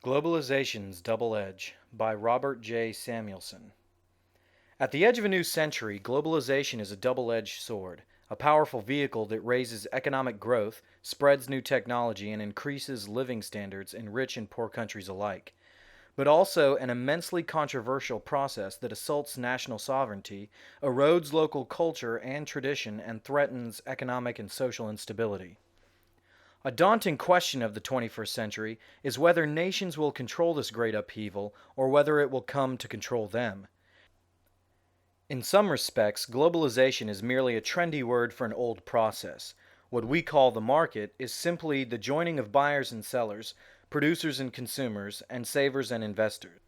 Globalization's Double Edge by Robert J. Samuelson. At the edge of a new century, globalization is a double edged sword, a powerful vehicle that raises economic growth, spreads new technology, and increases living standards in rich and poor countries alike, but also an immensely controversial process that assaults national sovereignty, erodes local culture and tradition, and threatens economic and social instability. A daunting question of the 21st century is whether nations will control this great upheaval or whether it will come to control them. In some respects, globalization is merely a trendy word for an old process. What we call the market is simply the joining of buyers and sellers, producers and consumers, and savers and investors.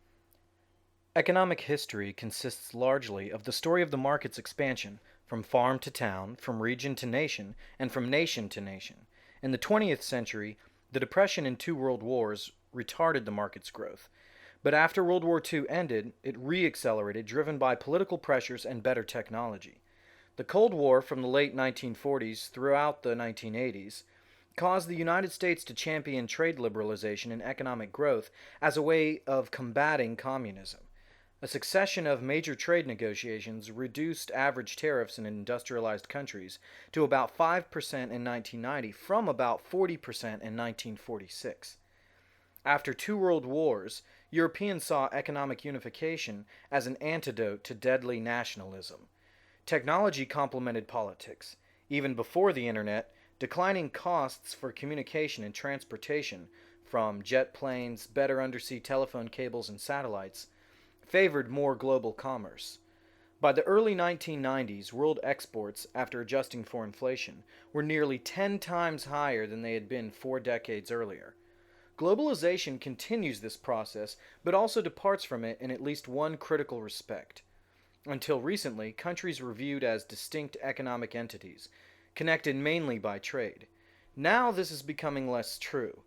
Economic history consists largely of the story of the market's expansion, from farm to town, from region to nation, and from nation to nation. In the 20th century, the Depression and two world wars retarded the market's growth. But after World War II ended, it re-accelerated, driven by political pressures and better technology. The Cold War from the late 1940s throughout the 1980s caused the United States to champion trade liberalization and economic growth as a way of combating communism. A succession of major trade negotiations reduced average tariffs in industrialized countries to about 5% in 1990 from about 40% in 1946. After two world wars, Europeans saw economic unification as an antidote to deadly nationalism. Technology complemented politics. Even before the internet, declining costs for communication and transportation, from jet planes, better undersea telephone cables, and satellites, favored more global commerce. By the early 1990s, world exports, after adjusting for inflation, were nearly 10 times higher than they had been 4 decades earlier. Globalization continues this process, but also departs from it in at least one critical respect. Until recently, countries were viewed as distinct economic entities, connected mainly by trade. Now this is becoming less true.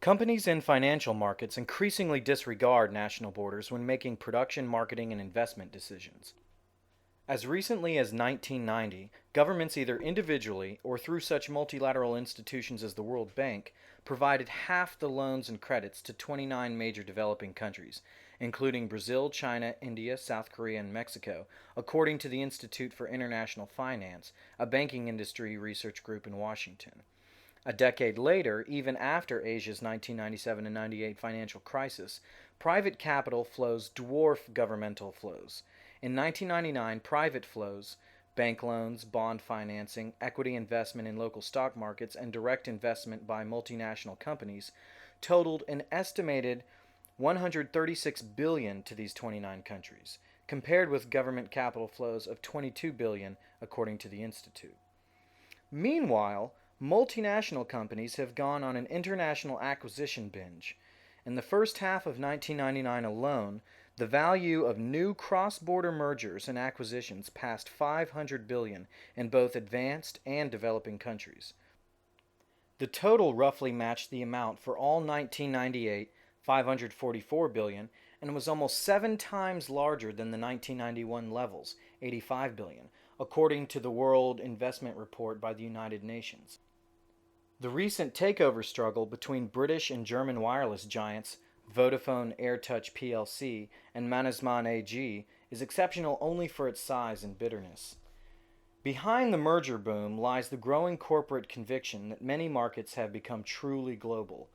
Companies in financial markets increasingly disregard national borders when making production, marketing, and investment decisions. As recently as 1990, governments either individually or through such multilateral institutions as the World Bank provided half the loans and credits to 29 major developing countries, including Brazil, China, India, South Korea, and Mexico, according to the Institute for International Finance, a banking industry research group in Washington. A decade later, even after Asia's 1997 and 98 financial crisis, private capital flows dwarf governmental flows. In 1999, private flows, bank loans, bond financing, equity investment in local stock markets, and direct investment by multinational companies totaled an estimated 136 billion to these 29 countries, compared with government capital flows of 22 billion according to the institute. Meanwhile, multinational companies have gone on an international acquisition binge. In the first half of 1999 alone, the value of new cross-border mergers and acquisitions passed 500 billion in both advanced and developing countries. The total roughly matched the amount for all 1998, 544 billion, and was almost 7 times larger than the 1991 levels, 85 billion, according to the World Investment Report by the United Nations. The recent takeover struggle between British and German wireless giants Vodafone AirTouch plc and Mannesmann AG is exceptional only for its size and bitterness. Behind the merger boom lies the growing corporate conviction that many markets have become truly global.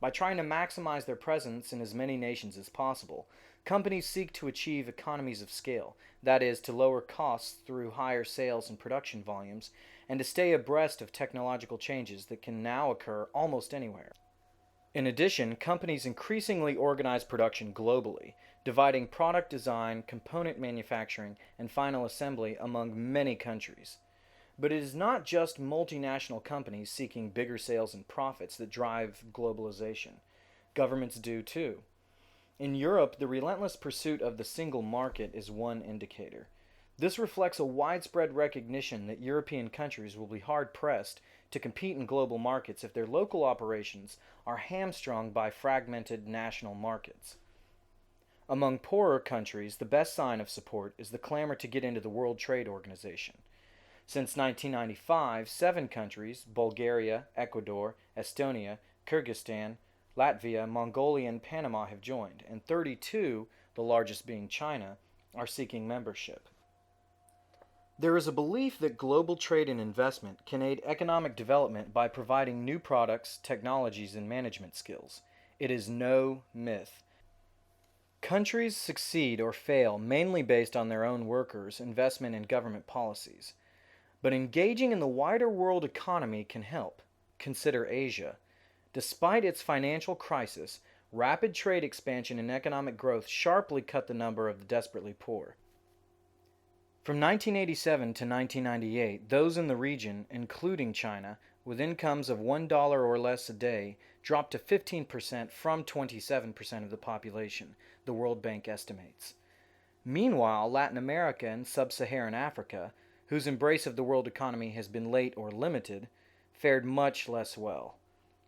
By trying to maximize their presence in as many nations as possible, companies seek to achieve economies of scale, that is, to lower costs through higher sales and production volumes, and to stay abreast of technological changes that can now occur almost anywhere. In addition, companies increasingly organize production globally, dividing product design, component manufacturing, and final assembly among many countries. But it is not just multinational companies seeking bigger sales and profits that drive globalization. Governments do too. In Europe, the relentless pursuit of the single market is one indicator. This reflects a widespread recognition that European countries will be hard-pressed to compete in global markets if their local operations are hamstrung by fragmented national markets. Among poorer countries, the best sign of support is the clamor to get into the World Trade Organization. Since 1995, 7 countries, Bulgaria, Ecuador, Estonia, Kyrgyzstan, Latvia, Mongolia, and Panama have joined, and 32, the largest being China, are seeking membership. There is a belief that global trade and investment can aid economic development by providing new products, technologies, and management skills. It is no myth. Countries succeed or fail mainly based on their own workers, investment, and government policies. But engaging in the wider world economy can help. Consider Asia. Despite its financial crisis, rapid trade expansion and economic growth sharply cut the number of the desperately poor. From 1987 to 1998, those in the region, including China, with incomes of $1 or less a day, dropped to 15% from 27% of the population, the World Bank estimates. Meanwhile, Latin America and Sub-Saharan Africa, whose embrace of the world economy has been late or limited, fared much less well.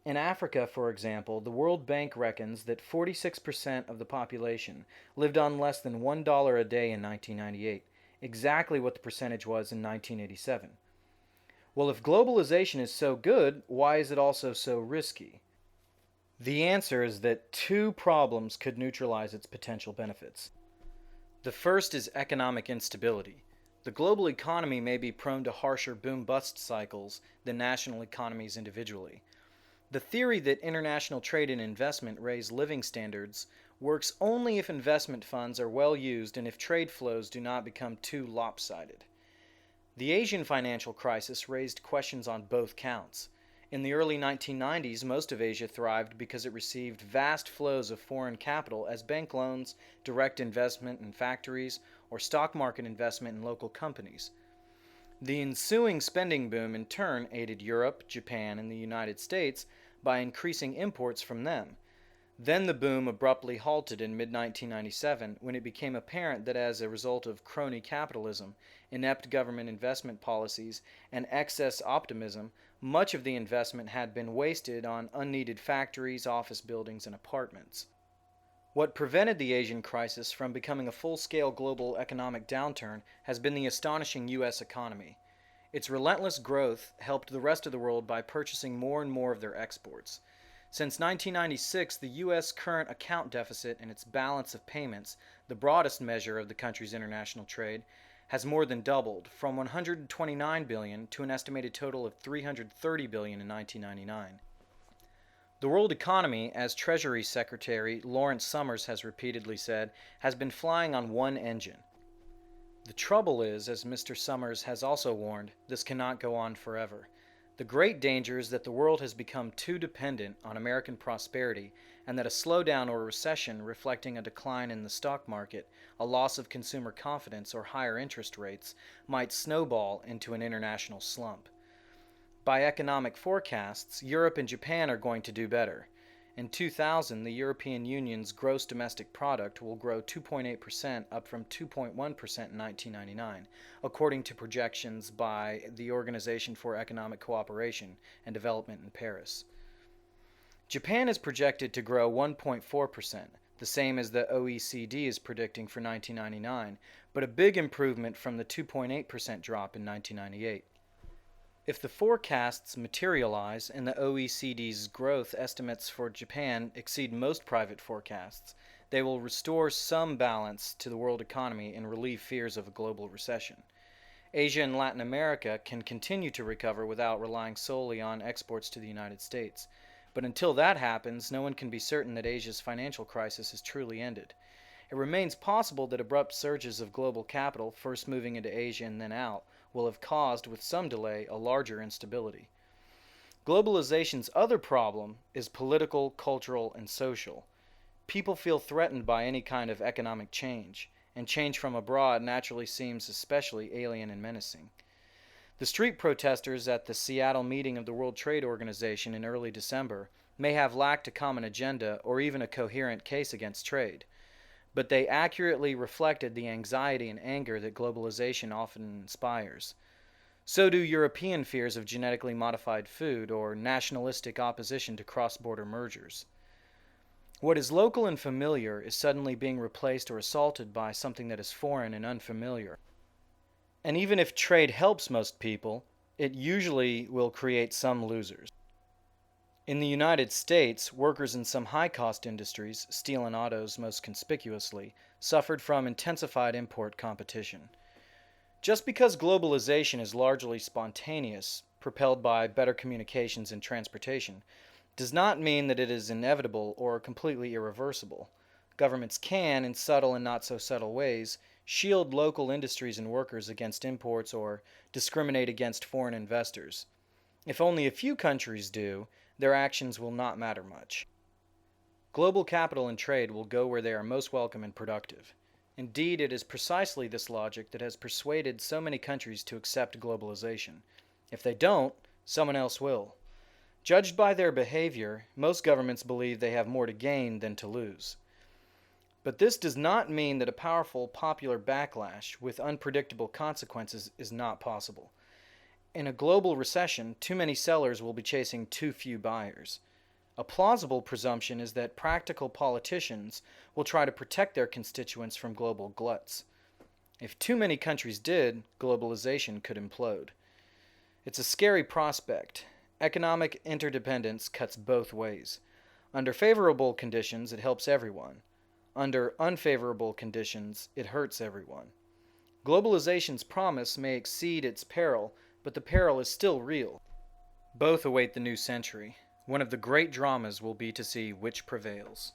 In Africa, for example, the World Bank reckons that 46% of the population lived on less than $1 a day in 1998, exactly what the percentage was in 1987. Well, if globalization is so good, why is it also so risky? The answer is that two problems could neutralize its potential benefits. The first is economic instability. The global economy may be prone to harsher boom-bust cycles than national economies individually. The theory that international trade and investment raise living standards works only if investment funds are well used and if trade flows do not become too lopsided. The Asian financial crisis raised questions on both counts. In the early 1990s, most of Asia thrived because it received vast flows of foreign capital as bank loans, direct investment in factories, or stock market investment in local companies. The ensuing spending boom in turn aided Europe, Japan, and the United States by increasing imports from them. Then the boom abruptly halted in mid-1997 when it became apparent that as a result of crony capitalism, inept government investment policies, and excess optimism, much of the investment had been wasted on unneeded factories, office buildings, and apartments. What prevented the Asian crisis from becoming a full-scale global economic downturn has been the astonishing U.S. economy. Its relentless growth helped the rest of the world by purchasing more and more of their exports. Since 1996, the U.S. current account deficit and its balance of payments, the broadest measure of the country's international trade, has more than doubled, from $129 billion to an estimated total of $330 billion in 1999. The world economy, as Treasury Secretary Lawrence Summers has repeatedly said, has been flying on one engine. The trouble is, as Mr. Summers has also warned, this cannot go on forever. The great danger is that the world has become too dependent on American prosperity and that a slowdown or recession reflecting a decline in the stock market, a loss of consumer confidence, or higher interest rates might snowball into an international slump. By economic forecasts, Europe and Japan are going to do better. In 2000, the European Union's gross domestic product will grow 2.8%, up from 2.1% in 1999, according to projections by the Organization for Economic Cooperation and Development in Paris. Japan is projected to grow 1.4%, the same as the OECD is predicting for 1999, but a big improvement from the 2.8% drop in 1998. If the forecasts materialize and the OECD's growth estimates for Japan exceed most private forecasts, they will restore some balance to the world economy and relieve fears of a global recession. Asia and Latin America can continue to recover without relying solely on exports to the United States. But until that happens, no one can be certain that Asia's financial crisis has truly ended. It remains possible that abrupt surges of global capital, first moving into Asia and then out, will have caused, with some delay, a larger instability. Globalization's other problem is political, cultural, and social. People feel threatened by any kind of economic change, and change from abroad naturally seems especially alien and menacing. The street protesters at the Seattle meeting of the World Trade Organization in early December may have lacked a common agenda or even a coherent case against trade, but they accurately reflected the anxiety and anger that globalization often inspires. So do European fears of genetically modified food or nationalistic opposition to cross-border mergers. What is local and familiar is suddenly being replaced or assaulted by something that is foreign and unfamiliar. And even if trade helps most people, it usually will create some losers. In the United States, workers in some high-cost industries, steel and autos most conspicuously, suffered from intensified import competition. Just because globalization is largely spontaneous, propelled by better communications and transportation, does not mean that it is inevitable or completely irreversible. Governments can, in subtle and not so subtle ways, shield local industries and workers against imports or discriminate against foreign investors. If only a few countries do, their actions will not matter much. Global capital and trade will go where they are most welcome and productive. Indeed, it is precisely this logic that has persuaded so many countries to accept globalization. If they don't, someone else will. Judged by their behavior, most governments believe they have more to gain than to lose. But this does not mean that a powerful popular backlash with unpredictable consequences is not possible. In a global recession, too many sellers will be chasing too few buyers. A plausible presumption is that practical politicians will try to protect their constituents from global gluts. If too many countries did, globalization could implode. It's a scary prospect. Economic interdependence cuts both ways. Under favorable conditions, it helps everyone. Under unfavorable conditions, it hurts everyone. Globalization's promise may exceed its peril, but the peril is still real. Both await the new century. One of the great dramas will be to see which prevails.